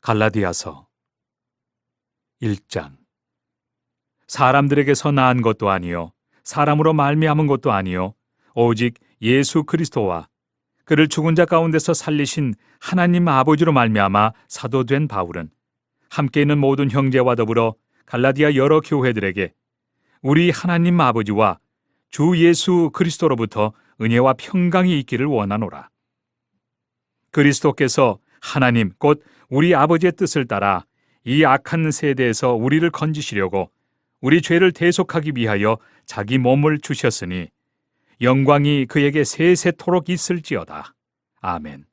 갈라디아서 1장. 사람들에게서 낳은 것도 아니요 사람으로 말미암은 것도 아니요 오직 예수 그리스도와 그를 죽은 자 가운데서 살리신 하나님 아버지로 말미암아 사도된 바울은 함께 있는 모든 형제와 더불어 갈라디아 여러 교회들에게 우리 하나님 아버지와 주 예수 그리스도로부터 은혜와 평강이 있기를 원하노라. 그리스도께서 하나님 곧 우리 아버지의 뜻을 따라 이 악한 세대에서 우리를 건지시려고 우리 죄를 대속하기 위하여 자기 몸을 주셨으니 영광이 그에게 세세토록 있을지어다. 아멘.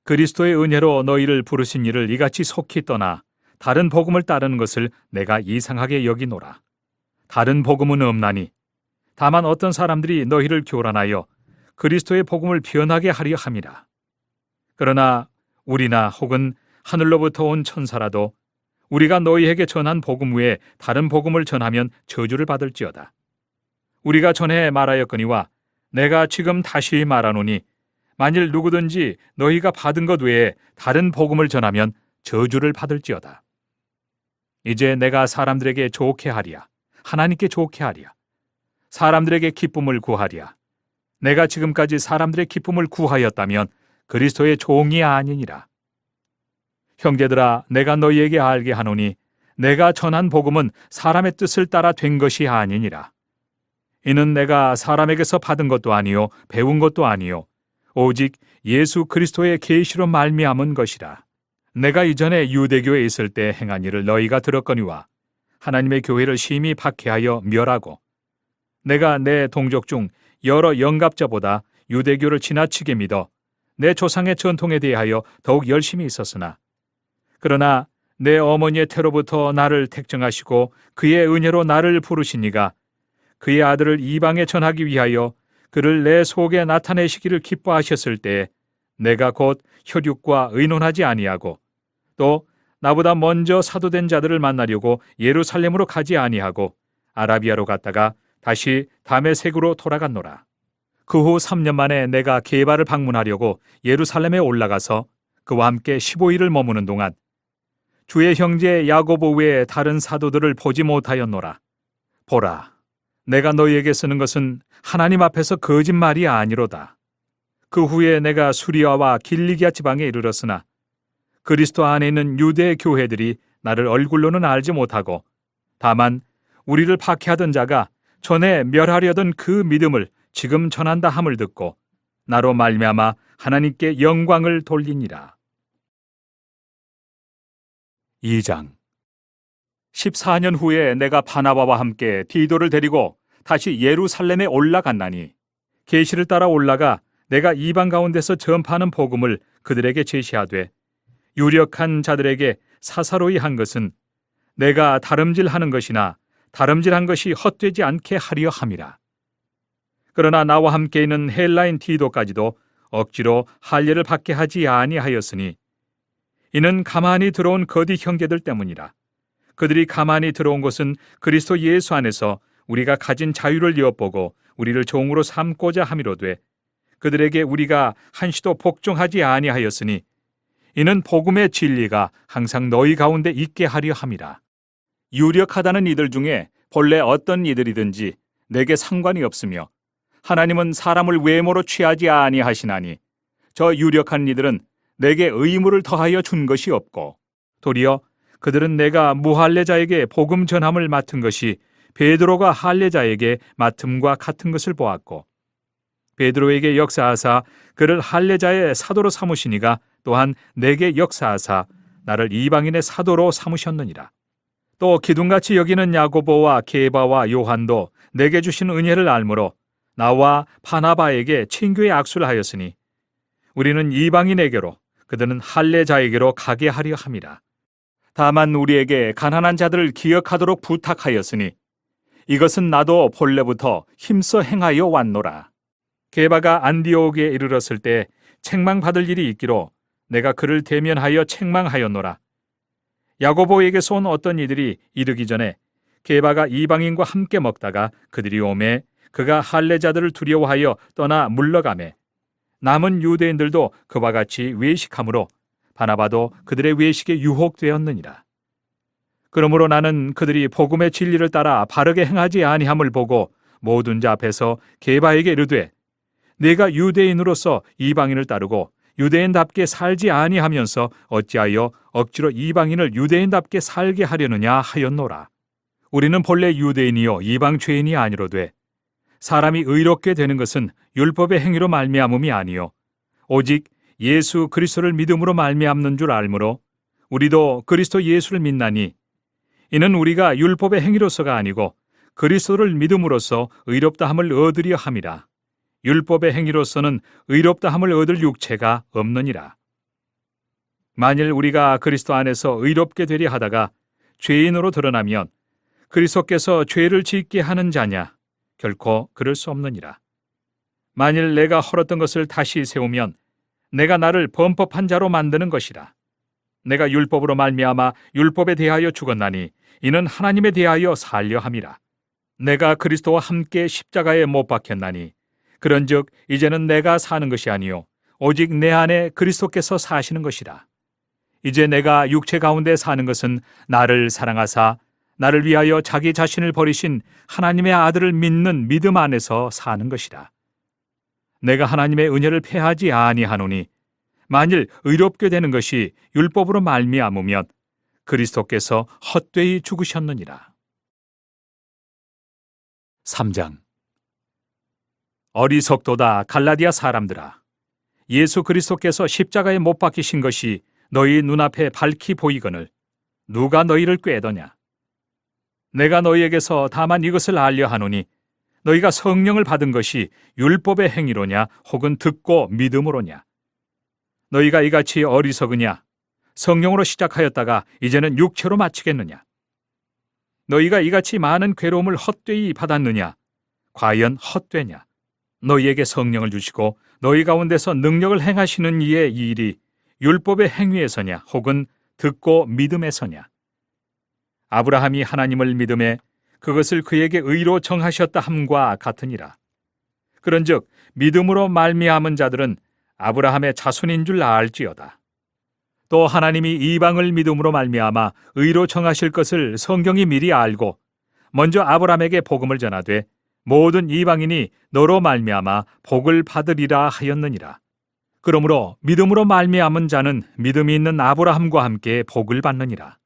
그리스도의 은혜로 너희를 부르신 이를 이같이 속히 떠나 다른 복음을 따르는 것을 내가 이상하게 여기노라. 다른 복음은 없나니 다만 어떤 사람들이 너희를 교란하여 그리스도의 복음을 변하게 하려 함이라. 그러나 우리나 혹은 하늘로부터 온 천사라도 우리가 너희에게 전한 복음 외에 다른 복음을 전하면 저주를 받을지어다. 우리가 전에 말하였거니와 내가 지금 다시 말하노니 만일 누구든지 너희가 받은 것 외에 다른 복음을 전하면 저주를 받을지어다. 이제 내가 사람들에게 좋게 하랴, 하나님께 좋게 하랴, 사람들에게 기쁨을 구하랴. 내가 지금까지 사람들의 기쁨을 구하였다면 그리스도의 종이 아니니라. 형제들아, 내가 너희에게 알게 하노니 내가 전한 복음은 사람의 뜻을 따라 된 것이 아니니라. 이는 내가 사람에게서 받은 것도 아니요 배운 것도 아니요 오직 예수 그리스도의 계시로 말미암은 것이라. 내가 이전에 유대교에 있을 때 행한 일을 너희가 들었거니와 하나님의 교회를 심히 박해하여 멸하고 내가 내 동족 중 여러 영갑자보다 유대교를 지나치게 믿어 내 조상의 전통에 대하여 더욱 열심히 있었으나 그러나 내 어머니의 태로부터 나를 택정하시고 그의 은혜로 나를 부르신 이가 그의 아들을 이방에 전하기 위하여 그를 내 속에 나타내시기를 기뻐하셨을 때 내가 곧 혈육과 의논하지 아니하고 또 나보다 먼저 사도된 자들을 만나려고 예루살렘으로 가지 아니하고 아라비아로 갔다가 다시 다메섹으로 돌아갔노라. 그 후 3년 만에 내가 게바를 방문하려고 예루살렘에 올라가서 그와 함께 15일을 머무는 동안 주의 형제 야고보 외에 다른 사도들을 보지 못하였노라. 보라, 내가 너희에게 쓰는 것은 하나님 앞에서 거짓말이 아니로다. 그 후에 내가 수리아와 길리기아 지방에 이르렀으나 그리스도 안에 있는 유대 교회들이 나를 얼굴로는 알지 못하고 다만 우리를 박해하던 자가 전에 멸하려던 그 믿음을 지금 전한다 함을 듣고 나로 말미암아 하나님께 영광을 돌리니라. 2장. 14년 후에 내가 바나바와 함께 디도를 데리고 다시 예루살렘에 올라갔나니 계시를 따라 올라가 내가 이방 가운데서 전파하는 복음을 그들에게 제시하되 유력한 자들에게 사사로이 한 것은 내가 다름질하는 것이나 다름질한 것이 헛되지 않게 하려 함이라. 그러나 나와 함께 있는 헬라인 디도까지도 억지로 할례를 받게 하지 아니하였으니 이는 가만히 들어온 거디 형제들 때문이라. 그들이 가만히 들어온 것은 그리스도 예수 안에서 우리가 가진 자유를 엿보고 우리를 종으로 삼고자 함이로되 그들에게 우리가 한시도 복종하지 아니하였으니 이는 복음의 진리가 항상 너희 가운데 있게 하려 함이라. 유력하다는 이들 중에 본래 어떤 이들이든지 내게 상관이 없으며 하나님은 사람을 외모로 취하지 아니하시나니 저 유력한 이들은 내게 의무를 더하여 준 것이 없고 도리어 그들은 내가 무할례자에게 복음 전함을 맡은 것이 베드로가 할례자에게 맡음과 같은 것을 보았고 베드로에게 역사하사 그를 할례자의 사도로 삼으시니가 또한 내게 역사하사 나를 이방인의 사도로 삼으셨느니라. 또 기둥같이 여기는 야고보와 게바와 요한도 내게 주신 은혜를 알므로 나와 바나바에게 친교의 악수를 하였으니 우리는 이방인에게로 그들은 할례자에게로 가게 하려 함이라. 다만 우리에게 가난한 자들을 기억하도록 부탁하였으니 이것은 나도 본래부터 힘써 행하여 왔노라. 게바가 안디옥에 이르렀을 때 책망받을 일이 있기로 내가 그를 대면하여 책망하였노라. 야고보에게서 온 어떤 이들이 이르기 전에 게바가 이방인과 함께 먹다가 그들이 오매 그가 할례자들을 두려워하여 떠나 물러가매 남은 유대인들도 그와 같이 외식함으로 바나바도 그들의 외식에 유혹되었느니라. 그러므로 나는 그들이 복음의 진리를 따라 바르게 행하지 아니함을 보고 모든 자 앞에서 게바에게 이르되 내가 유대인으로서 이방인을 따르고 유대인답게 살지 아니하면서 어찌하여 억지로 이방인을 유대인답게 살게 하려느냐 하였노라. 우리는 본래 유대인이요 이방 죄인이 아니로되 사람이 의롭게 되는 것은 율법의 행위로 말미암음이 아니요 오직 예수 그리스도를 믿음으로 말미암는 줄 알므로 우리도 그리스도 예수를 믿나니 이는 우리가 율법의 행위로서가 아니고 그리스도를 믿음으로써 의롭다함을 얻으려 함이라. 율법의 행위로서는 의롭다함을 얻을 육체가 없느니라. 만일 우리가 그리스도 안에서 의롭게 되려 하다가 죄인으로 드러나면 그리스도께서 죄를 짓게 하는 자냐? 결코 그럴 수 없느니라. 만일 내가 헐었던 것을 다시 세우면 내가 나를 범법한 자로 만드는 것이라. 내가 율법으로 말미암아 율법에 대하여 죽었나니 이는 하나님에 대하여 살려 함이라. 내가 그리스도와 함께 십자가에 못 박혔나니 그런즉 이제는 내가 사는 것이 아니요 오직 내 안에 그리스도께서 사시는 것이라. 이제 내가 육체 가운데 사는 것은 나를 사랑하사 나를 위하여 자기 자신을 버리신 하나님의 아들을 믿는 믿음 안에서 사는 것이라. 내가 하나님의 은혜를 패하지 아니하노니 만일 의롭게 되는 것이 율법으로 말미암으면 그리스도께서 헛되이 죽으셨느니라. 3장. 어리석도다 갈라디아 사람들아, 예수 그리스도께서 십자가에 못 박히신 것이 너희 눈앞에 밝히 보이거늘 누가 너희를 꾀더냐? 내가 너희에게서 다만 이것을 알려 하노니 너희가 성령을 받은 것이 율법의 행위로냐 혹은 듣고 믿음으로냐? 너희가 이같이 어리석으냐? 성령으로 시작하였다가 이제는 육체로 마치겠느냐? 너희가 이같이 많은 괴로움을 헛되이 받았느냐? 과연 헛되냐? 너희에게 성령을 주시고 너희 가운데서 능력을 행하시는 이의 이 일이 율법의 행위에서냐 혹은 듣고 믿음에서냐? 아브라함이 하나님을 믿음에 그것을 그에게 의로 정하셨다 함과 같으니라. 그런즉 믿음으로 말미암은 자들은 아브라함의 자손인 줄 알지어다. 또 하나님이 이방을 믿음으로 말미암아 의로 정하실 것을 성경이 미리 알고 먼저 아브라함에게 복음을 전하되 모든 이방인이 너로 말미암아 복을 받으리라 하였느니라. 그러므로 믿음으로 말미암은 자는 믿음이 있는 아브라함과 함께 복을 받느니라.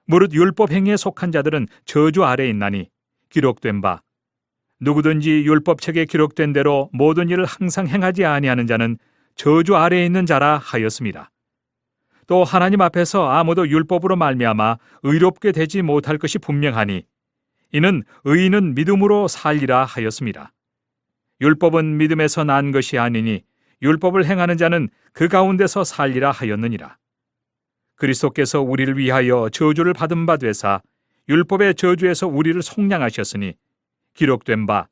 무릇 율법 행위에 속한 자들은 저주 아래에 있나니 기록된 바 누구든지 율법책에 기록된 대로 모든 일을 항상 행하지 아니하는 자는 저주 아래에 있는 자라 하였습니다. 또 하나님 앞에서 아무도 율법으로 말미암아 의롭게 되지 못할 것이 분명하니 이는 의인은 믿음으로 살리라 하였습니다. 율법은 믿음에서 난 것이 아니니 율법을 행하는 자는 그 가운데서 살리라 하였느니라. 그리스도께서 우리를 위하여 저주를 받은 바 되사 율법의 저주에서 우리를 속량하셨으니 기록된 바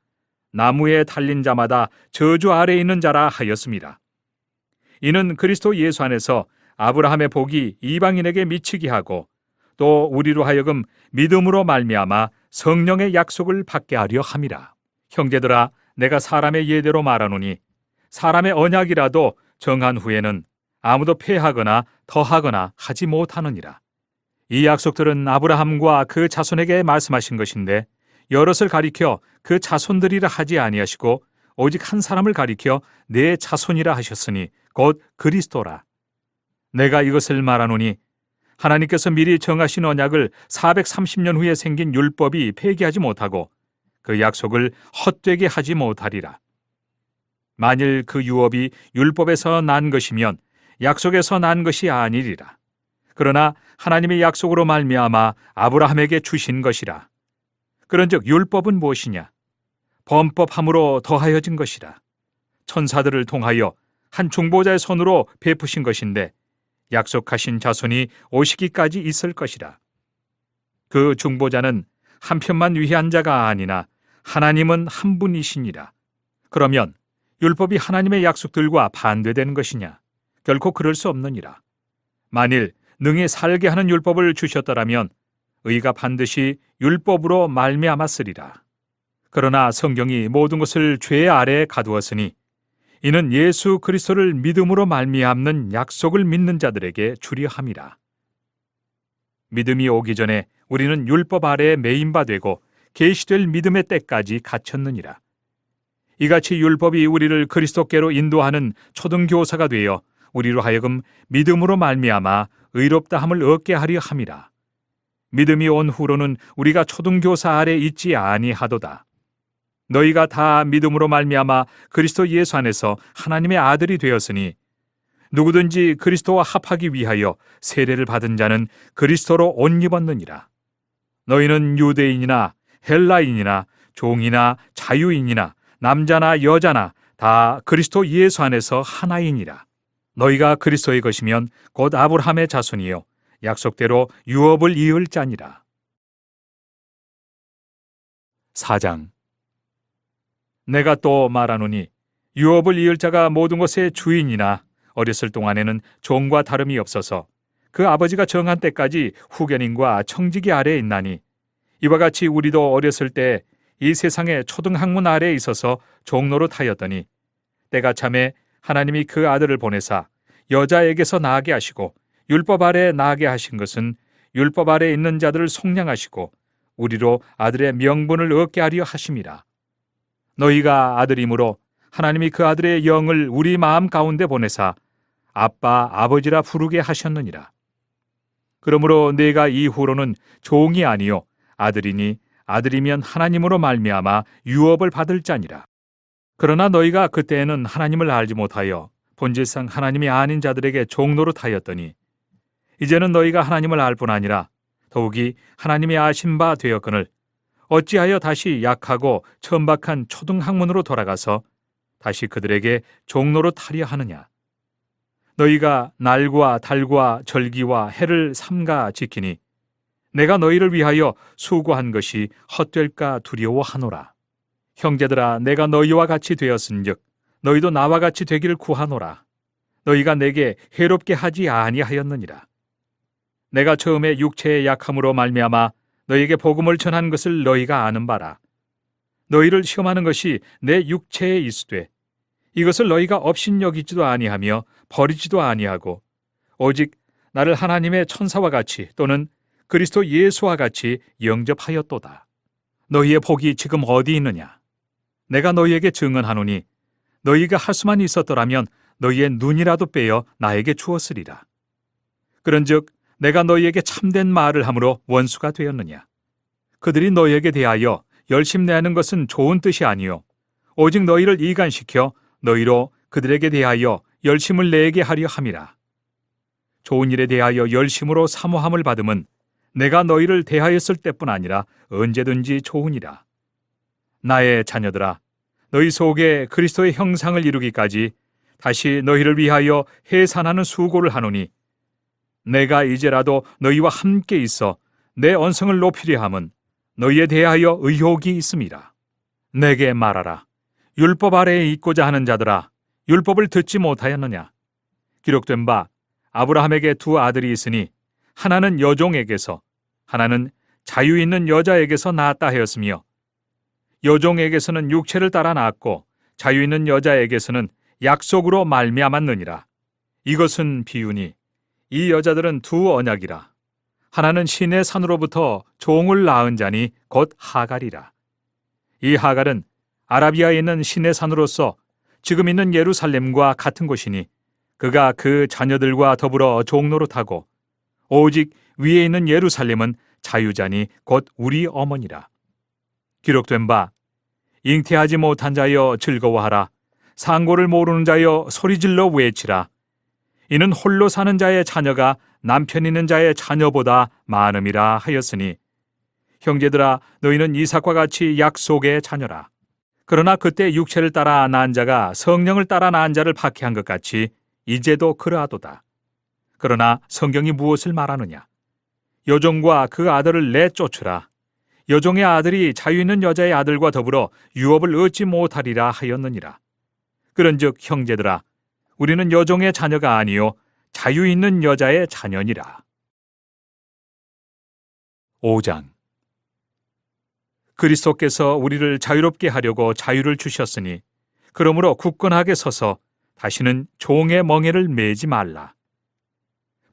나무에 달린 자마다 저주 아래에 있는 자라 하였습니다. 이는 그리스도 예수 안에서 아브라함의 복이 이방인에게 미치게 하고 또 우리로 하여금 믿음으로 말미암아 성령의 약속을 받게 하려 함이라. 형제들아, 내가 사람의 예대로 말하노니 사람의 언약이라도 정한 후에는 아무도 폐하거나 더하거나 하지 못하느니라. 이 약속들은 아브라함과 그 자손에게 말씀하신 것인데 여럿을 가리켜 그 자손들이라 하지 아니하시고 오직 한 사람을 가리켜 내 자손이라 하셨으니 곧 그리스도라. 내가 이것을 말하노니 하나님께서 미리 정하신 언약을 430년 후에 생긴 율법이 폐기하지 못하고 그 약속을 헛되게 하지 못하리라. 만일 그 유업이 율법에서 난 것이면 약속에서 난 것이 아니리라. 그러나 하나님의 약속으로 말미암아 아브라함에게 주신 것이라. 그런즉 율법은 무엇이냐? 범법함으로 더하여진 것이라. 천사들을 통하여 한 중보자의 손으로 베푸신 것인데 약속하신 자손이 오시기까지 있을 것이라. 그 중보자는 한편만 위한 자가 아니나 하나님은 한 분이시니라. 그러면 율법이 하나님의 약속들과 반대되는 것이냐? 결코 그럴 수 없느니라. 만일 능히 살게 하는 율법을 주셨더라면 의가 반드시 율법으로 말미암았으리라. 그러나 성경이 모든 것을 죄 아래에 가두었으니 이는 예수 그리스도를 믿음으로 말미암는 약속을 믿는 자들에게 주려 함이라. 믿음이 오기 전에 우리는 율법 아래에 매인 바 되고 계시될 믿음의 때까지 갇혔느니라. 이같이 율법이 우리를 그리스도께로 인도하는 초등교사가 되어 우리로 하여금 믿음으로 말미암아 의롭다함을 얻게 하려 함이라. 믿음이 온 후로는 우리가 초등교사 아래 있지 아니하도다. 너희가 다 믿음으로 말미암아 그리스도 예수 안에서 하나님의 아들이 되었으니 누구든지 그리스도와 합하기 위하여 세례를 받은 자는 그리스도로 옷 입었느니라. 너희는 유대인이나 헬라인이나 종이나 자유인이나 남자나 여자나 다 그리스도 예수 안에서 하나이니라. 너희가 그리스도의 것이면 곧 아브라함의 자손이요 약속대로 유업을 이을 자니라. 4장. 내가 또 말하노니 유업을 이을 자가 모든 것의 주인이나 어렸을 동안에는 종과 다름이 없어서 그 아버지가 정한 때까지 후견인과 청지기 아래에 있나니 이와 같이 우리도 어렸을 때 이 세상의 초등학문 아래에 있어서 종로로 타였더니 때가 참에 하나님이 그 아들을 보내사 여자에게서 나게 하시고 율법 아래에 나게 하신 것은 율법 아래에 있는 자들을 속량하시고 우리로 아들의 명분을 얻게 하려 하심이라. 너희가 아들이므로 하나님이 그 아들의 영을 우리 마음 가운데 보내사 아빠 아버지라 부르게 하셨느니라. 그러므로 내가 이후로는 종이 아니요 아들이니 아들이면 하나님으로 말미암아 유업을 받을 자니라. 그러나 너희가 그때에는 하나님을 알지 못하여 본질상 하나님이 아닌 자들에게 종노릇하였더니 이제는 너희가 하나님을 알 뿐 아니라 더욱이 하나님이 아신 바 되었거늘 어찌하여 다시 약하고 천박한 초등학문으로 돌아가서 다시 그들에게 종노릇하려 하느냐. 너희가 날과 달과 절기와 해를 삼가 지키니 내가 너희를 위하여 수고한 것이 헛될까 두려워하노라. 형제들아, 내가 너희와 같이 되었은즉 너희도 나와 같이 되기를 구하노라. 너희가 내게 해롭게 하지 아니하였느니라. 내가 처음에 육체의 약함으로 말미암아 너희에게 복음을 전한 것을 너희가 아는 바라. 너희를 시험하는 것이 내 육체에 있으되 이것을 너희가 업신여기지도 아니하며 버리지도 아니하고 오직 나를 하나님의 천사와 같이 또는 그리스도 예수와 같이 영접하였도다. 너희의 복이 지금 어디 있느냐? 내가 너희에게 증언하노니 너희가 할 수만 있었더라면 너희의 눈이라도 빼어 나에게 주었으리라. 그런즉 내가 너희에게 참된 말을 함으로 원수가 되었느냐? 그들이 너희에게 대하여 열심내하는 것은 좋은 뜻이 아니요 오직 너희를 이간시켜 너희로 그들에게 대하여 열심을 내게 하려 함이라. 좋은 일에 대하여 열심으로 사모함을 받음은 내가 너희를 대하였을 때뿐 아니라 언제든지 좋으니라. 나의 자녀들아, 너희 속에 그리스도의 형상을 이루기까지 다시 너희를 위하여 해산하는 수고를 하노니 내가 이제라도 너희와 함께 있어 내 언성을 높이려 함은 너희에 대하여 의혹이 있음이라. 내게 말하라. 율법 아래에 있고자 하는 자들아, 율법을 듣지 못하였느냐? 기록된 바 아브라함에게 두 아들이 있으니 하나는 여종에게서 하나는 자유 있는 여자에게서 낳았다 하였으며 여종에게서는 육체를 따라 낳았고 자유 있는 여자에게서는 약속으로 말미암았느니라. 이것은 비유니 이 여자들은 두 언약이라. 하나는 신의 산으로부터 종을 낳은 자니 곧 하갈이라. 이 하갈은 아라비아에 있는 신의 산으로서 지금 있는 예루살렘과 같은 곳이니 그가 그 자녀들과 더불어 종노릇하고 오직 위에 있는 예루살렘은 자유자니 곧 우리 어머니라. 기록된 바 잉태하지 못한 자여 즐거워하라. 상고를 모르는 자여 소리질러 외치라. 이는 홀로 사는 자의 자녀가 남편 있는 자의 자녀보다 많음이라 하였으니 형제들아, 너희는 이삭과 같이 약속의 자녀라. 그러나 그때 육체를 따라 낳은 자가 성령을 따라 낳은 자를 박해한 것 같이 이제도 그러하도다. 그러나 성경이 무엇을 말하느냐? 여종과 그 아들을 내쫓으라. 여종의 아들이 자유 있는 여자의 아들과 더불어 유업을 얻지 못하리라 하였느니라. 그런즉 형제들아, 우리는 여종의 자녀가 아니요 자유 있는 여자의 자녀니라. 5장. 그리스도께서 우리를 자유롭게 하려고 자유를 주셨으니 그러므로 굳건하게 서서 다시는 종의 멍에를 매지 말라.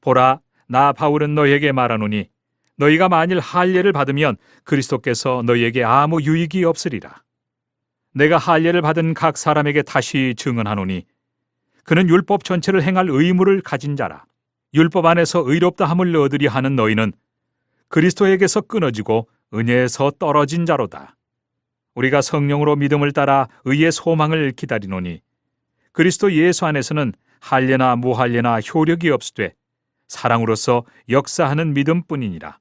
보라, 나 바울은 너희에게 말하노니 너희가 만일 할례를 받으면 그리스도께서 너희에게 아무 유익이 없으리라. 내가 할례를 받은 각 사람에게 다시 증언하노니 그는 율법 전체를 행할 의무를 가진 자라. 율법 안에서 의롭다 함을 얻으려 하는 너희는 그리스도에게서 끊어지고 은혜에서 떨어진 자로다. 우리가 성령으로 믿음을 따라 의의 소망을 기다리노니 그리스도 예수 안에서는 할례나 무할례나 효력이 없으되 사랑으로서 역사하는 믿음뿐이니라.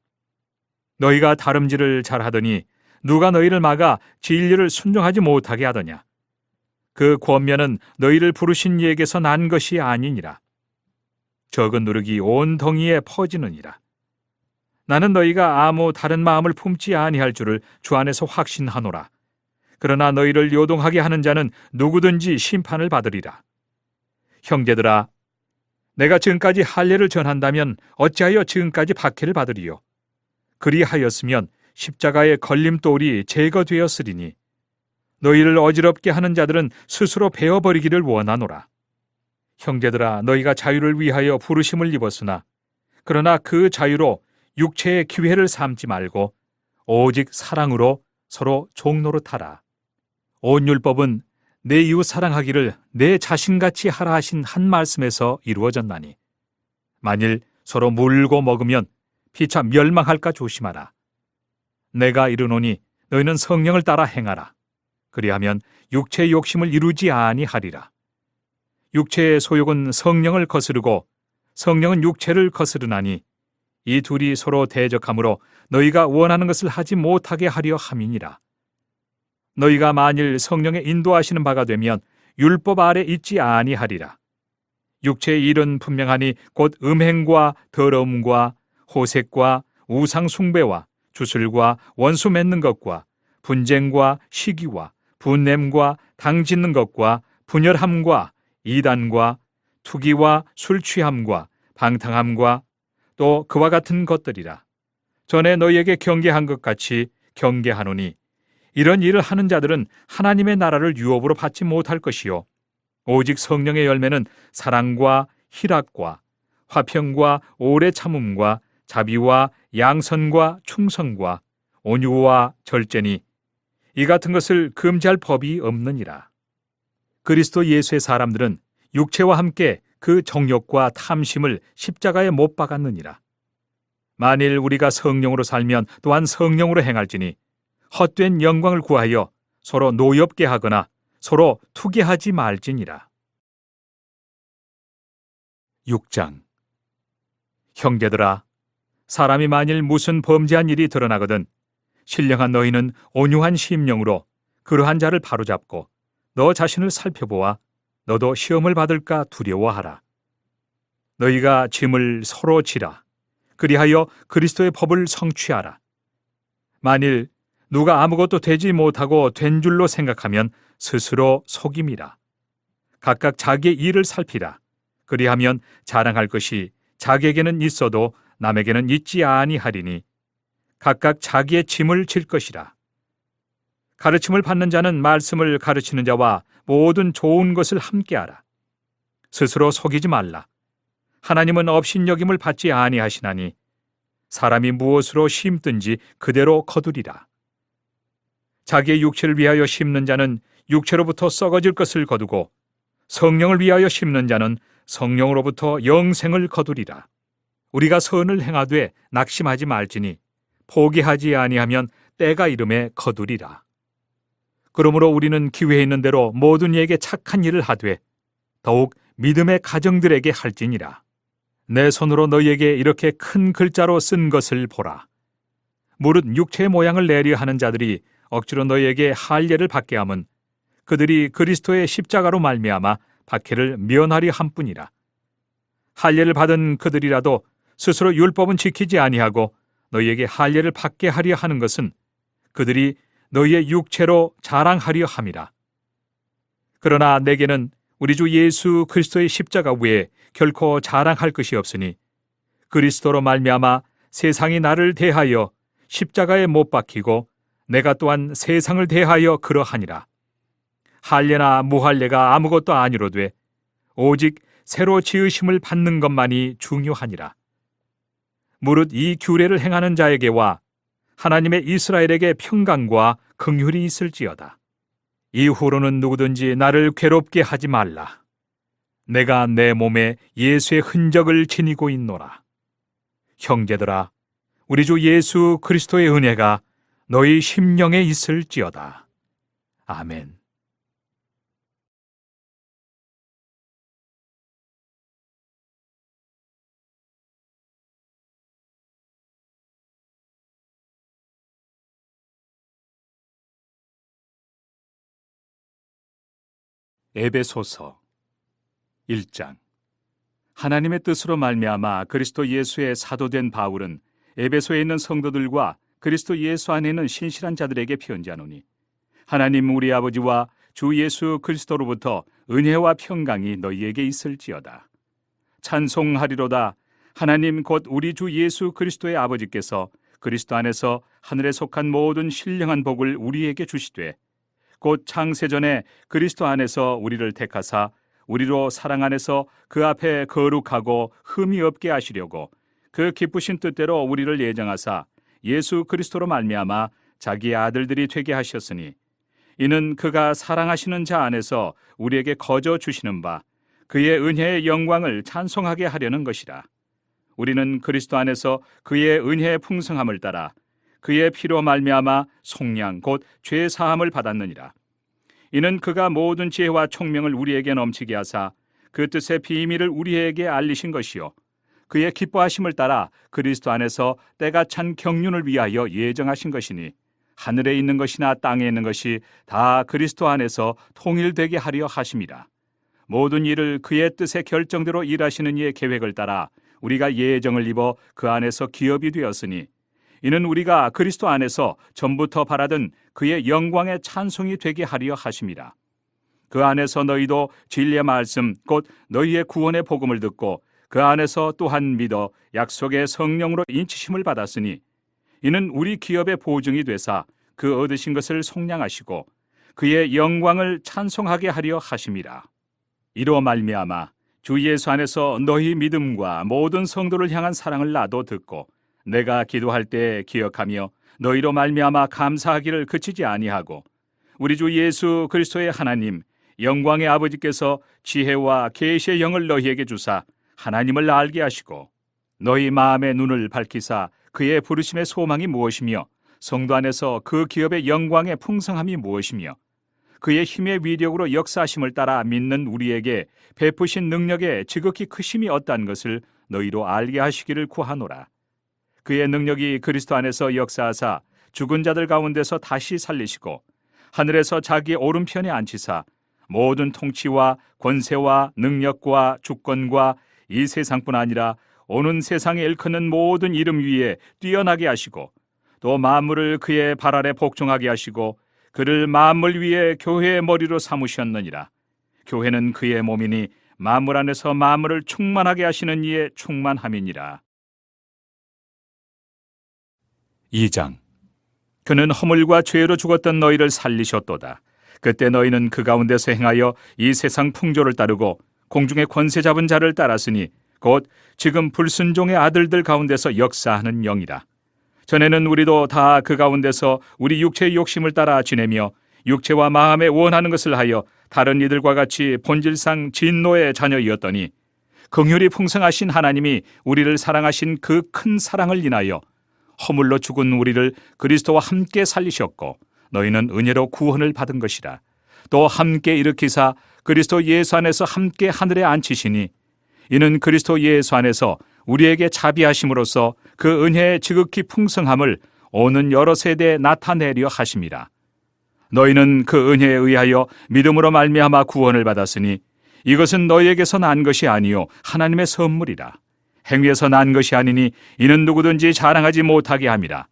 너희가 다름질을 잘하더니 누가 너희를 막아 진리를 순종하지 못하게 하더냐? 그 권면은 너희를 부르신 이에게서 난 것이 아니니라. 적은 누룩이 온 덩이에 퍼지느니라. 나는 너희가 아무 다른 마음을 품지 아니할 줄을 주 안에서 확신하노라. 그러나 너희를 요동하게 하는 자는 누구든지 심판을 받으리라. 형제들아, 내가 지금까지 할례를 전한다면 어찌하여 지금까지 박해를 받으리요? 그리하였으면 십자가의 걸림돌이 제거되었으리니 너희를 어지럽게 하는 자들은 스스로 베어버리기를 원하노라. 형제들아, 너희가 자유를 위하여 부르심을 입었으나 그러나 그 자유로 육체의 기회를 삼지 말고 오직 사랑으로 서로 종노릇하라. 온 율법은 내 이웃 사랑하기를 내 자신같이 하라 하신 한 말씀에서 이루어졌나니 만일 서로 물고 먹으면 피차 멸망할까 조심하라. 내가 이르노니 너희는 성령을 따라 행하라. 그리하면 육체의 욕심을 이루지 아니하리라. 육체의 소욕은 성령을 거스르고 성령은 육체를 거스르나니 이 둘이 서로 대적하므로 너희가 원하는 것을 하지 못하게 하려 함이니라. 너희가 만일 성령의 인도하시는 바가 되면 율법 아래 있지 아니하리라. 육체의 일은 분명하니 곧 음행과 더러움과 호색과 우상 숭배와 주술과 원수 맺는 것과 분쟁과 시기와 분냄과 당 짓는 것과 분열함과 이단과 투기와 술 취함과 방탕함과 또 그와 같은 것들이라. 전에 너희에게 경계한 것 같이 경계하노니 이런 일을 하는 자들은 하나님의 나라를 유업으로 받지 못할 것이요 오직 성령의 열매는 사랑과 희락과 화평과 오래 참음과 자비와 양선과 충성과 온유와 절제니 이 같은 것을 금지할 법이 없느니라. 그리스도 예수의 사람들은 육체와 함께 그 정욕과 탐심을 십자가에 못 박았느니라. 만일 우리가 성령으로 살면 또한 성령으로 행할지니 헛된 영광을 구하여 서로 노엽게 하거나 서로 투기하지 말지니라. 6장. 형제들아, 사람이 만일 무슨 범죄한 일이 드러나거든 신령한 너희는 온유한 심령으로 그러한 자를 바로잡고 너 자신을 살펴보아 너도 시험을 받을까 두려워하라. 너희가 짐을 서로 지라. 그리하여 그리스도의 법을 성취하라. 만일 누가 아무것도 되지 못하고 된 줄로 생각하면 스스로 속임이라. 각각 자기의 일을 살피라. 그리하면 자랑할 것이 자기에게는 있어도 남에게는 있지 아니하리니 각각 자기의 짐을 질 것이라. 가르침을 받는 자는 말씀을 가르치는 자와 모든 좋은 것을 함께하라. 스스로 속이지 말라. 하나님은 업신여김을 받지 아니하시나니 사람이 무엇으로 심든지 그대로 거두리라. 자기의 육체를 위하여 심는 자는 육체로부터 썩어질 것을 거두고 성령을 위하여 심는 자는 성령으로부터 영생을 거두리라. 우리가 선을 행하되 낙심하지 말지니 포기하지 아니하면 때가 이름에 거두리라. 그러므로 우리는 기회에 있는 대로 모든 이에게 착한 일을 하되 더욱 믿음의 가정들에게 할지니라. 내 손으로 너희에게 이렇게 큰 글자로 쓴 것을 보라. 무릇 육체의 모양을 내려 하는 자들이 억지로 너희에게 할례를 받게 함은 그들이 그리스도의 십자가로 말미암아 박해를 면하려 함뿐이라. 할례를 받은 그들이라도 스스로 율법은 지키지 아니하고 너희에게 할례를 받게 하려 하는 것은 그들이 너희의 육체로 자랑하려 함이라. 그러나 내게는 우리 주 예수 그리스도의 십자가 외에 결코 자랑할 것이 없으니 그리스도로 말미암아 세상이 나를 대하여 십자가에 못 박히고 내가 또한 세상을 대하여 그러하니라. 할례나 무할례가 아무것도 아니로되 오직 새로 지으심을 받는 것만이 중요하니라. 무릇 이 규례를 행하는 자에게와 하나님의 이스라엘에게 평강과 긍휼이 있을지어다. 이후로는 누구든지 나를 괴롭게 하지 말라. 내가 내 몸에 예수의 흔적을 지니고 있노라. 형제들아, 우리 주 예수 그리스도의 은혜가 너희 심령에 있을지어다. 아멘. 에베소서 1장. 하나님의 뜻으로 말미암아 그리스도 예수의 사도된 바울은 에베소에 있는 성도들과 그리스도 예수 안에 있는 신실한 자들에게 편지하노니, 하나님 우리 아버지와 주 예수 그리스도로부터 은혜와 평강이 너희에게 있을지어다. 찬송하리로다. 하나님 곧 우리 주 예수 그리스도의 아버지께서 그리스도 안에서 하늘에 속한 모든 신령한 복을 우리에게 주시되, 곧 창세전에 그리스도 안에서 우리를 택하사 우리로 사랑 안에서 그 앞에 거룩하고 흠이 없게 하시려고 그 기쁘신 뜻대로 우리를 예정하사 예수 그리스도로 말미암아 자기의 아들들이 되게 하셨으니, 이는 그가 사랑하시는 자 안에서 우리에게 거저 주시는 바 그의 은혜의 영광을 찬송하게 하려는 것이라. 우리는 그리스도 안에서 그의 은혜의 풍성함을 따라 그의 피로 말미암아 속량 곧 죄 사함을 받았느니라. 이는 그가 모든 지혜와 총명을 우리에게 넘치게 하사 그 뜻의 비밀을 우리에게 알리신 것이요, 그의 기뻐하심을 따라 그리스도 안에서 때가 찬 경륜을 위하여 예정하신 것이니, 하늘에 있는 것이나 땅에 있는 것이 다 그리스도 안에서 통일되게 하려 하심이라. 모든 일을 그의 뜻의 결정대로 일하시는 이의 계획을 따라 우리가 예정을 입어 그 안에서 기업이 되었으니, 이는 우리가 그리스도 안에서 전부터 바라던 그의 영광의 찬송이 되게 하려 하심이라. 그 안에서 너희도 진리의 말씀 곧 너희의 구원의 복음을 듣고 그 안에서 또한 믿어 약속의 성령으로 인치심을 받았으니, 이는 우리 기업의 보증이 되사 그 얻으신 것을 속량하시고 그의 영광을 찬송하게 하려 하심이라. 이로 말미암아 주 예수 안에서 너희 믿음과 모든 성도를 향한 사랑을 나도 듣고 내가 기도할 때 기억하며 너희로 말미암아 감사하기를 그치지 아니하고, 우리 주 예수 그리스도의 하나님 영광의 아버지께서 지혜와 계시의 영을 너희에게 주사 하나님을 알게 하시고, 너희 마음의 눈을 밝히사 그의 부르심의 소망이 무엇이며 성도 안에서 그 기업의 영광의 풍성함이 무엇이며 그의 힘의 위력으로 역사하심을 따라 믿는 우리에게 베푸신 능력의 지극히 크심이 어떠한 것을 너희로 알게 하시기를 구하노라. 그의 능력이 그리스도 안에서 역사하사 죽은 자들 가운데서 다시 살리시고 하늘에서 자기 오른편에 앉히사 모든 통치와 권세와 능력과 주권과 이 세상뿐 아니라 오는 세상에 일컫는 모든 이름 위에 뛰어나게 하시고, 또 만물을 그의 발 아래 복종하게 하시고 그를 만물 위에 교회의 머리로 삼으셨느니라. 교회는 그의 몸이니 만물 안에서 만물을 충만하게 하시는 이의 충만함이니라. 2장. 그는 허물과 죄로 죽었던 너희를 살리셨도다. 그때 너희는 그 가운데서 행하여 이 세상 풍조를 따르고 공중의 권세 잡은 자를 따랐으니 곧 지금 불순종의 아들들 가운데서 역사하는 영이라. 전에는 우리도 다 그 가운데서 우리 육체의 욕심을 따라 지내며 육체와 마음에 원하는 것을 하여 다른 이들과 같이 본질상 진노의 자녀이었더니, 긍휼이 풍성하신 하나님이 우리를 사랑하신 그 큰 사랑을 인하여 허물로 죽은 우리를 그리스도와 함께 살리셨고 너희는 은혜로 구원을 받은 것이라. 또 함께 일으키사 그리스도 예수 안에서 함께 하늘에 앉히시니, 이는 그리스도 예수 안에서 우리에게 자비하심으로써 그 은혜의 지극히 풍성함을 오는 여러 세대에 나타내려 하심이라. 너희는 그 은혜에 의하여 믿음으로 말미암아 구원을 받았으니, 이것은 너희에게서 난 것이 아니요 하나님의 선물이라. 행위에서 난 것이 아니니 이는 누구든지 자랑하지 못하게 함이라.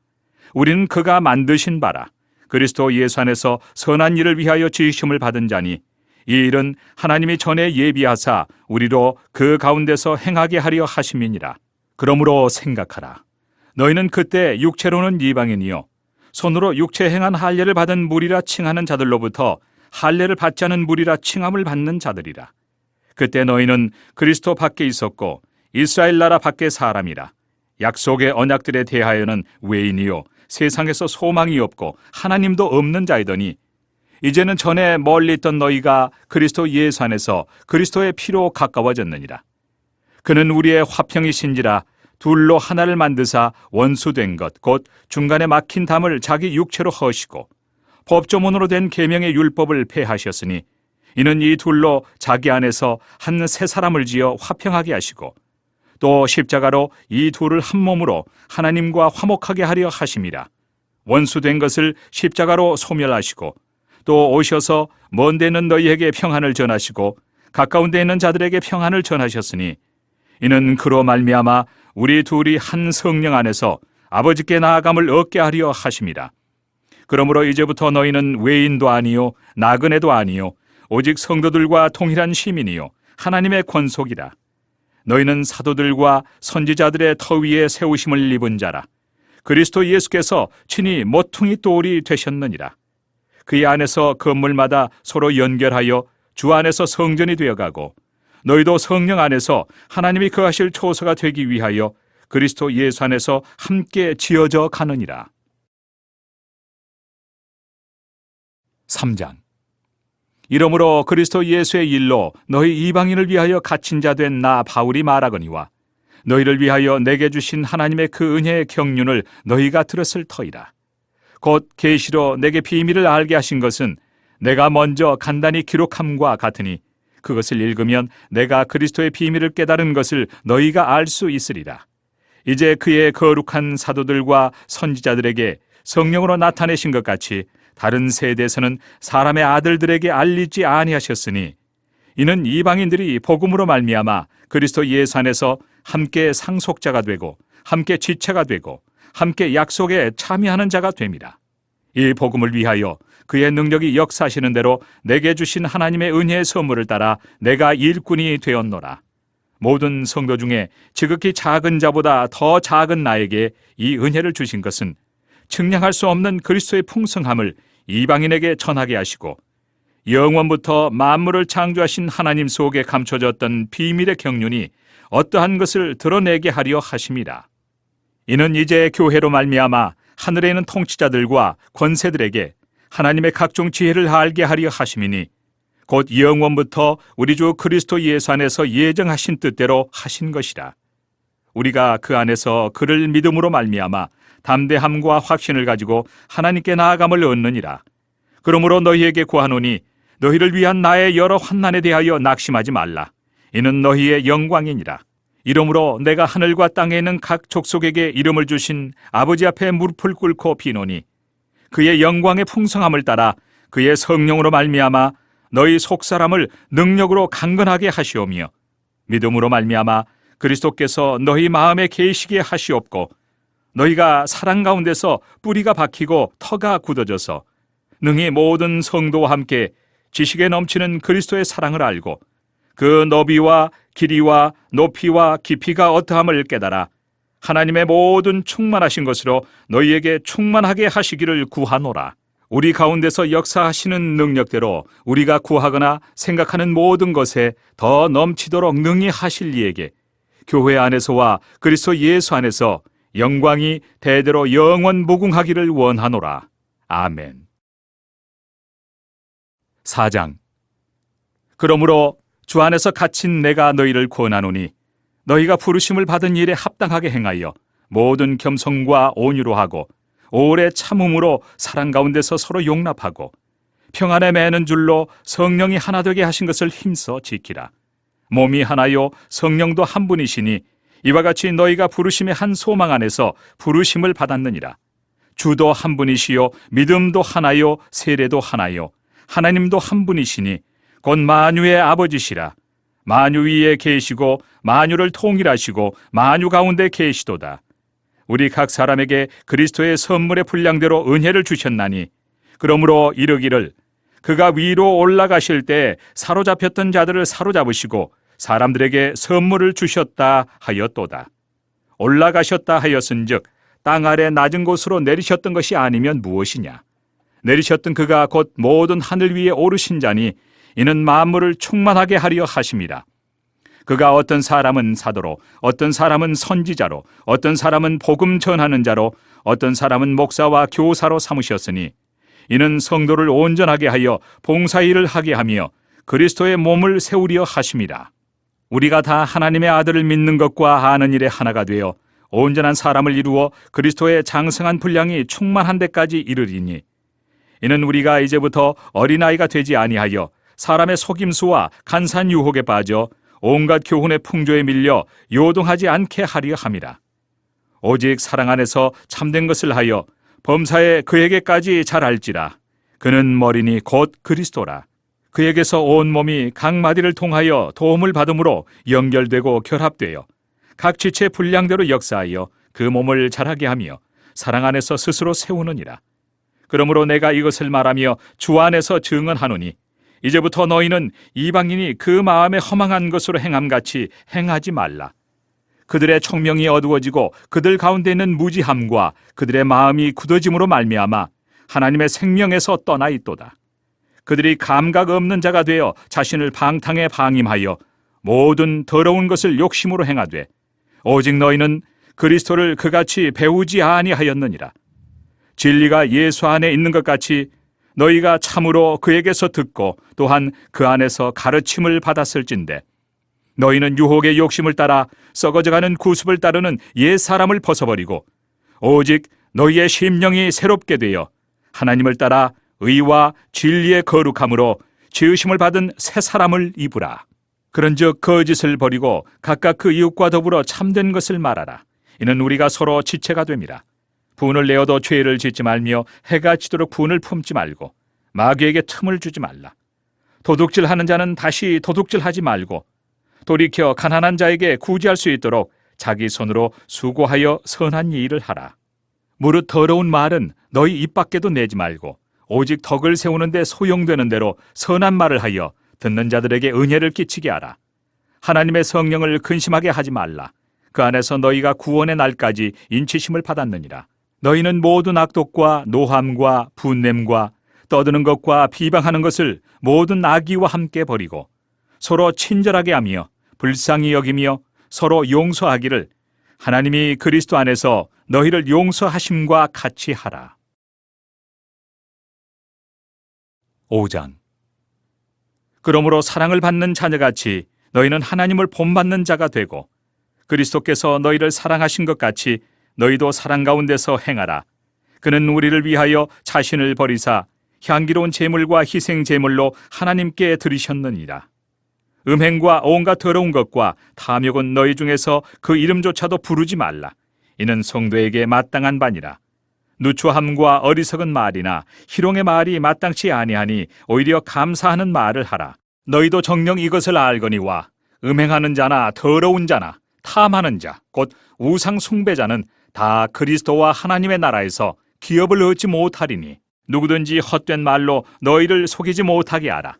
우리는 그가 만드신 바라 그리스도 예수 안에서 선한 일을 위하여 지으심을 받은 자니, 이 일은 하나님이 전에 예비하사 우리로 그 가운데서 행하게 하려 하심이니라. 그러므로 생각하라. 너희는 그때 육체로는 이방인이요 손으로 육체 행한 할례를 받은 무리라 칭하는 자들로부터 할례를 받지 않은 무리라 칭함을 받는 자들이라. 그때 너희는 그리스도 밖에 있었고 이스라엘 나라 밖의 사람이라. 약속의 언약들에 대하여는 외인이요 세상에서 소망이 없고 하나님도 없는 자이더니 이제는 전에 멀리 있던 너희가 그리스도 예수 안에서 그리스도의 피로 가까워졌느니라. 그는 우리의 화평이신지라 둘로 하나를 만드사 원수된 것 곧 중간에 막힌 담을 자기 육체로 허시고 법조문으로 된 계명의 율법을 폐하셨으니 이는 이 둘로 자기 안에서 한 새 사람을 지어 화평하게 하시고 또 십자가로 이 둘을 한 몸으로 하나님과 화목하게 하려 하심이라. 원수된 것을 십자가로 소멸하시고 또 오셔서 먼 데는 너희에게 평안을 전하시고 가까운 데 있는 자들에게 평안을 전하셨으니 이는 그로 말미암아 우리 둘이 한 성령 안에서 아버지께 나아감을 얻게 하려 하심이라. 그러므로 이제부터 너희는 외인도 아니요 나그네도 아니요 오직 성도들과 동일한 시민이요 하나님의 권속이라. 너희는 사도들과 선지자들의 터 위에 세우심을 입은 자라. 그리스도 예수께서 친히 모퉁이 돌이 되셨느니라. 그의 안에서 건물마다 서로 연결하여 주 안에서 성전이 되어가고 너희도 성령 안에서 하나님이 거하실 초소가 되기 위하여 그리스도 예수 안에서 함께 지어져 가느니라. 3장. 이러므로 그리스도 예수의 일로 너희 이방인을 위하여 갇힌 자 된 나 바울이 말하거니와 너희를 위하여 내게 주신 하나님의 그 은혜의 경륜을 너희가 들었을 터이라. 곧 계시로 내게 비밀을 알게 하신 것은 내가 먼저 간단히 기록함과 같으니 그것을 읽으면 내가 그리스도의 비밀을 깨달은 것을 너희가 알 수 있으리라. 이제 그의 거룩한 사도들과 선지자들에게 성령으로 나타내신 것 같이 다른 세대에서는 사람의 아들들에게 알리지 아니하셨으니 이는 이방인들이 복음으로 말미암아 그리스도 예수 안에서 함께 상속자가 되고 함께 지체가 되고 함께 약속에 참여하는 자가 됨이라. 이 복음을 위하여 그의 능력이 역사하시는 대로 내게 주신 하나님의 은혜의 선물을 따라 내가 일꾼이 되었노라. 모든 성도 중에 지극히 작은 자보다 더 작은 나에게 이 은혜를 주신 것은 측량할 수 없는 그리스도의 풍성함을 이방인에게 전하게 하시고 영원부터 만물을 창조하신 하나님 속에 감춰졌던 비밀의 경륜이 어떠한 것을 드러내게 하려 하심이라. 이는 이제 교회로 말미암아 하늘에 있는 통치자들과 권세들에게 하나님의 각종 지혜를 알게 하려 하심이니 곧 영원부터 우리 주 그리스도 예수 안에서 예정하신 뜻대로 하신 것이라. 우리가 그 안에서 그를 믿음으로 말미암아 담대함과 확신을 가지고 하나님께 나아감을 얻느니라. 그러므로 너희에게 구하노니 너희를 위한 나의 여러 환난에 대하여 낙심하지 말라. 이는 너희의 영광이니라. 이러므로 내가 하늘과 땅에 있는 각 족속에게 이름을 주신 아버지 앞에 무릎을 꿇고 비노니 그의 영광의 풍성함을 따라 그의 성령으로 말미암아 너희 속사람을 능력으로 강건하게 하시오며 믿음으로 말미암아 그리스도께서 너희 마음에 계시게 하시옵고 너희가 사랑 가운데서 뿌리가 박히고 터가 굳어져서 능히 모든 성도와 함께 지식에 넘치는 그리스도의 사랑을 알고 그 너비와 길이와 높이와 깊이가 어떠함을 깨달아 하나님의 모든 충만하신 것으로 너희에게 충만하게 하시기를 구하노라. 우리 가운데서 역사하시는 능력대로 우리가 구하거나 생각하는 모든 것에 더 넘치도록 능히 하실 이에게 교회 안에서와 그리스도 예수 안에서 영광이 대대로 영원 무궁하기를 원하노라. 아멘. 4장. 그러므로 주 안에서 갇힌 내가 너희를 권하노니 너희가 부르심을 받은 일에 합당하게 행하여 모든 겸손과 온유로 하고 오래 참음으로 사랑 가운데서 서로 용납하고 평안에 매는 줄로 성령이 하나 되게 하신 것을 힘써 지키라. 몸이 하나요 성령도 한 분이시니 이와 같이 너희가 부르심의 한 소망 안에서 부르심을 받았느니라. 주도 한 분이시요 믿음도 하나요 세례도 하나요 하나님도 한 분이시니 곧 만유의 아버지시라. 만유 위에 계시고 만유를 통일하시고 만유 가운데 계시도다. 우리 각 사람에게 그리스도의 선물의 분량대로 은혜를 주셨나니 그러므로 이르기를 그가 위로 올라가실 때 사로잡혔던 자들을 사로잡으시고 사람들에게 선물을 주셨다 하였도다. 올라가셨다 하였은즉 땅 아래 낮은 곳으로 내리셨던 것이 아니면 무엇이냐? 내리셨던 그가 곧 모든 하늘 위에 오르신 자니 이는 만물을 충만하게 하려 하심이라. 그가 어떤 사람은 사도로, 어떤 사람은 선지자로, 어떤 사람은 복음 전하는 자로, 어떤 사람은 목사와 교사로 삼으셨으니 이는 성도를 온전하게 하여 봉사일을 하게 하며 그리스도의 몸을 세우려 하심이라. 우리가 다 하나님의 아들을 믿는 것과 아는 일에 하나가 되어 온전한 사람을 이루어 그리스도의 장성한 분량이 충만한 데까지 이르리니 이는 우리가 이제부터 어린아이가 되지 아니하여 사람의 속임수와 간사한 유혹에 빠져 온갖 교훈의 풍조에 밀려 요동하지 않게 하려 함이라. 오직 사랑 안에서 참된 것을 하여 범사에 그에게까지 잘 알지라. 그는 머리니 곧 그리스도라. 그에게서 온 몸이 각 마디를 통하여 도움을 받음으로 연결되고 결합되어 각 지체 분량대로 역사하여 그 몸을 자라게 하며 사랑 안에서 스스로 세우느니라. 그러므로 내가 이것을 말하며 주 안에서 증언하노니 이제부터 너희는 이방인이 그 마음에 허망한 것으로 행함같이 행하지 말라. 그들의 총명이 어두워지고 그들 가운데 있는 무지함과 그들의 마음이 굳어짐으로 말미암아 하나님의 생명에서 떠나 있도다. 그들이 감각 없는 자가 되어 자신을 방탕에 방임하여 모든 더러운 것을 욕심으로 행하되 오직 너희는 그리스도를 그같이 배우지 아니하였느니라. 진리가 예수 안에 있는 것 같이 너희가 참으로 그에게서 듣고 또한 그 안에서 가르침을 받았을진데 너희는 유혹의 욕심을 따라 썩어져가는 구습을 따르는 옛 사람을 벗어버리고 오직 너희의 심령이 새롭게 되어 하나님을 따라 의와 진리의 거룩함으로 지으심을 받은 새 사람을 입으라. 그런즉 거짓을 버리고 각각 그 이웃과 더불어 참된 것을 말하라. 이는 우리가 서로 지체가 됨이라. 분을 내어도 죄를 짓지 말며 해가 지도록 분을 품지 말고 마귀에게 틈을 주지 말라. 도둑질하는 자는 다시 도둑질하지 말고 돌이켜 가난한 자에게 구제할 수 있도록 자기 손으로 수고하여 선한 일을 하라. 무릇 더러운 말은 너희 입 밖에도 내지 말고 오직 덕을 세우는 데 소용되는 대로 선한 말을 하여 듣는 자들에게 은혜를 끼치게 하라. 하나님의 성령을 근심하게 하지 말라. 그 안에서 너희가 구원의 날까지 인치심을 받았느니라. 너희는 모든 악독과 노함과 분냄과 떠드는 것과 비방하는 것을 모든 악의와 함께 버리고 서로 친절하게 하며 불쌍히 여기며 서로 용서하기를 하나님이 그리스도 안에서 너희를 용서하심과 같이 하라. 5장. 그러므로 사랑을 받는 자녀같이 너희는 하나님을 본받는 자가 되고 그리스도께서 너희를 사랑하신 것 같이 너희도 사랑 가운데서 행하라. 그는 우리를 위하여 자신을 버리사 향기로운 제물과 희생 제물로 하나님께 드리셨느니라. 음행과 온갖 더러운 것과 탐욕은 너희 중에서 그 이름조차도 부르지 말라. 이는 성도에게 마땅한 바니라. 누추함과 어리석은 말이나 희롱의 말이 마땅치 아니하니 오히려 감사하는 말을 하라. 너희도 정녕 이것을 알거니와 음행하는 자나 더러운 자나 탐하는 자 곧 우상 숭배자는 다 그리스도와 하나님의 나라에서 기업을 얻지 못하리니 누구든지 헛된 말로 너희를 속이지 못하게 하라.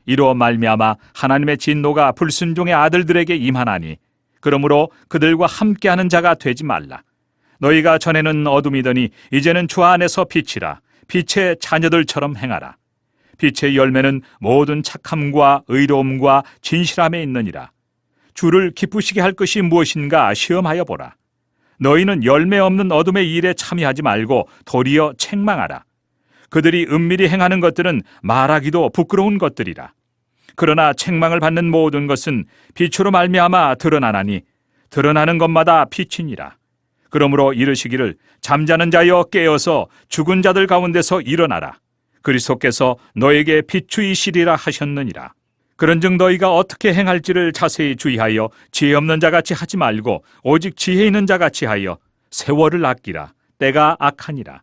이로 말미암아 하나님의 진노가 불순종의 아들들에게 임하나니 그러므로 그들과 함께하는 자가 되지 말라. 너희가 전에는 어둠이더니 이제는 주 안에서 빛이라. 빛의 자녀들처럼 행하라. 빛의 열매는 모든 착함과 의로움과 진실함에 있느니라. 주를 기쁘시게 할 것이 무엇인가 시험하여 보라. 너희는 열매 없는 어둠의 일에 참여하지 말고 도리어 책망하라. 그들이 은밀히 행하는 것들은 말하기도 부끄러운 것들이라. 그러나 책망을 받는 모든 것은 빛으로 말미암아 드러나나니 드러나는 것마다 빛이니라. 그러므로 이르시기를 잠자는 자여 깨어서 죽은 자들 가운데서 일어나라. 그리스도께서 너에게 비추이시리라 하셨느니라. 그런즉 너희가 어떻게 행할지를 자세히 주의하여 지혜 없는 자같이 하지 말고 오직 지혜 있는 자같이 하여 세월을 아끼라. 때가 악하니라.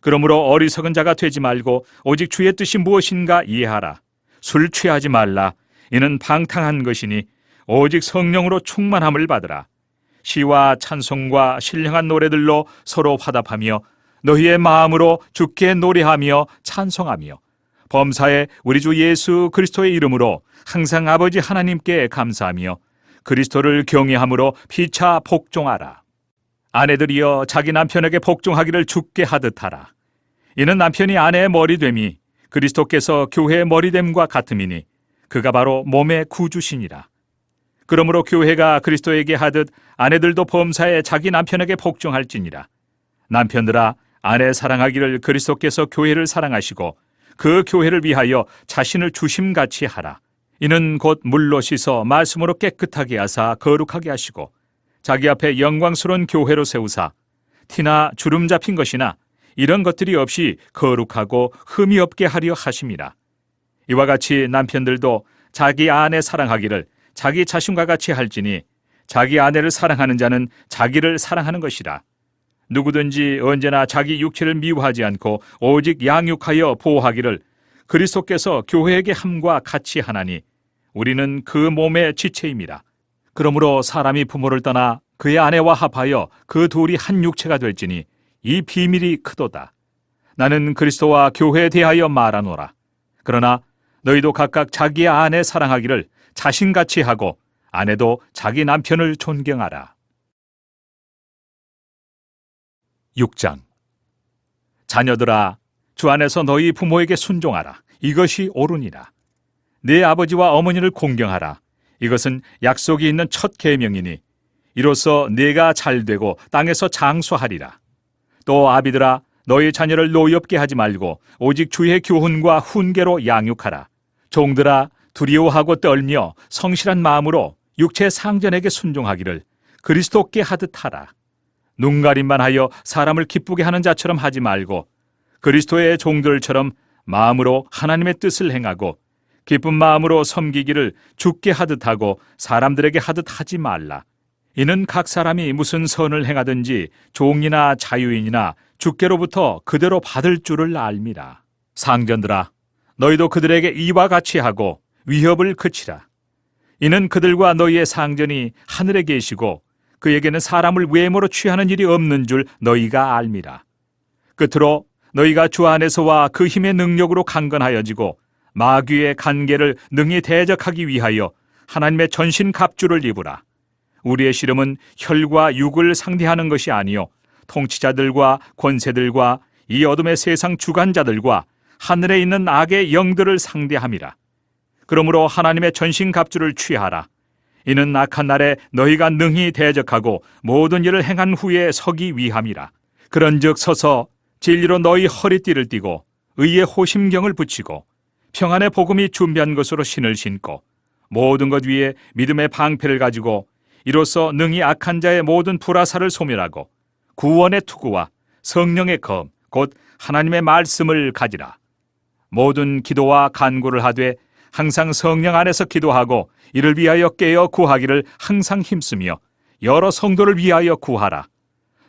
그러므로 어리석은 자가 되지 말고 오직 주의 뜻이 무엇인가 이해하라. 술 취하지 말라. 이는 방탕한 것이니 오직 성령으로 충만함을 받으라. 시와 찬송과 신령한 노래들로 서로 화답하며 너희의 마음으로 주께 노래하며 찬송하며 범사에 우리 주 예수 그리스도의 이름으로 항상 아버지 하나님께 감사하며 그리스도를 경외함으로 피차 복종하라. 아내들이여 자기 남편에게 복종하기를 주께 하듯 하라. 이는 남편이 아내의 머리됨이 그리스도께서 교회의 머리됨과 같음이니 그가 바로 몸의 구주시니라. 그러므로 교회가 그리스도에게 하듯 아내들도 범사에 자기 남편에게 복종할지니라. 남편들아, 아내 사랑하기를 그리스도께서 교회를 사랑하시고 그 교회를 위하여 자신을 주심같이 하라. 이는 곧 물로 씻어 말씀으로 깨끗하게 하사 거룩하게 하시고 자기 앞에 영광스러운 교회로 세우사 티나 주름 잡힌 것이나 이런 것들이 없이 거룩하고 흠이 없게 하려 하심이라. 이와 같이 남편들도 자기 아내 사랑하기를 자기 자신과 같이 할지니 자기 아내를 사랑하는 자는 자기를 사랑하는 것이라. 누구든지 언제나 자기 육체를 미워하지 않고 오직 양육하여 보호하기를 그리스도께서 교회에게 함과 같이 하나니 우리는 그 몸의 지체임이라. 그러므로 사람이 부모를 떠나 그의 아내와 합하여 그 둘이 한 육체가 될지니 이 비밀이 크도다. 나는 그리스도와 교회에 대하여 말하노라. 그러나 너희도 각각 자기의 아내 사랑하기를 자신같이 하고 아내도 자기 남편을 존경하라. 6장. 자녀들아, 주 안에서 너희 부모에게 순종하라. 이것이 옳으니라. 네 아버지와 어머니를 공경하라. 이것은 약속이 있는 첫 계명이니 이로써 네가 잘되고 땅에서 장수하리라. 또 아비들아, 너희 자녀를 노엽게 하지 말고 오직 주의 교훈과 훈계로 양육하라. 종들아, 두려워하고 떨며 성실한 마음으로 육체 상전에게 순종하기를 그리스도께 하듯 하라. 눈가림만 하여 사람을 기쁘게 하는 자처럼 하지 말고 그리스도의 종들처럼 마음으로 하나님의 뜻을 행하고 기쁜 마음으로 섬기기를 주께 하듯 하고 사람들에게 하듯 하지 말라. 이는 각 사람이 무슨 선을 행하든지 종이나 자유인이나 주께로부터 그대로 받을 줄을 알미라. 상전들아, 너희도 그들에게 이와 같이 하고 위협을 그치라. 이는 그들과 너희의 상전이 하늘에 계시고 그에게는 사람을 외모로 취하는 일이 없는 줄 너희가 알미라. 끝으로 너희가 주 안에서와 그 힘의 능력으로 강건하여지고 마귀의 간계를 능히 대적하기 위하여 하나님의 전신 갑주를 입으라. 우리의 씨름은 혈과 육을 상대하는 것이 아니요 통치자들과 권세들과 이 어둠의 세상 주관자들과 하늘에 있는 악의 영들을 상대함이라. 그러므로 하나님의 전신 갑주를 취하라. 이는 악한 날에 너희가 능히 대적하고 모든 일을 행한 후에 서기 위함이라. 그런즉 서서 진리로 너희 허리띠를 띠고 의의 호심경을 붙이고 평안의 복음이 준비한 것으로 신을 신고 모든 것 위에 믿음의 방패를 가지고 이로써 능히 악한 자의 모든 불화살을 소멸하고 구원의 투구와 성령의 검 곧 하나님의 말씀을 가지라. 모든 기도와 간구를 하되 항상 성령 안에서 기도하고 이를 위하여 깨어 구하기를 항상 힘쓰며 여러 성도를 위하여 구하라.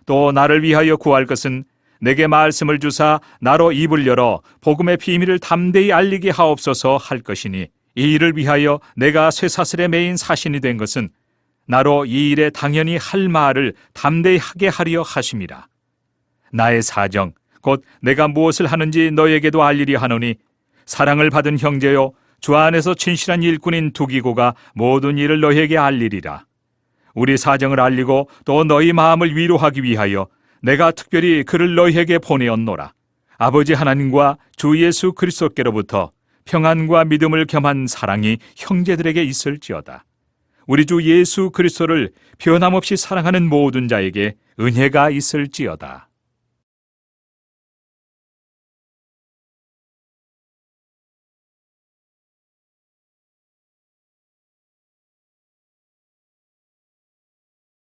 또 나를 위하여 구할 것은 내게 말씀을 주사 나로 입을 열어 복음의 비밀을 담대히 알리게 하옵소서 할 것이니 이 일을 위하여 내가 쇠사슬에 매인 사신이 된 것은 나로 이 일에 당연히 할 말을 담대히 하게 하려 하심이라. 나의 사정 곧 내가 무엇을 하는지 너에게도 알리려 하노니 사랑을 받은 형제요 주 안에서 진실한 일꾼인 두기고가 모든 일을 너에게 알리리라. 우리 사정을 알리고 또 너희 마음을 위로하기 위하여 내가 특별히 그를 너희에게 보내었노라. 아버지 하나님과 주 예수 그리스도께로부터 평안과 믿음을 겸한 사랑이 형제들에게 있을지어다. 우리 주 예수 그리스도를 변함없이 사랑하는 모든 자에게 은혜가 있을지어다.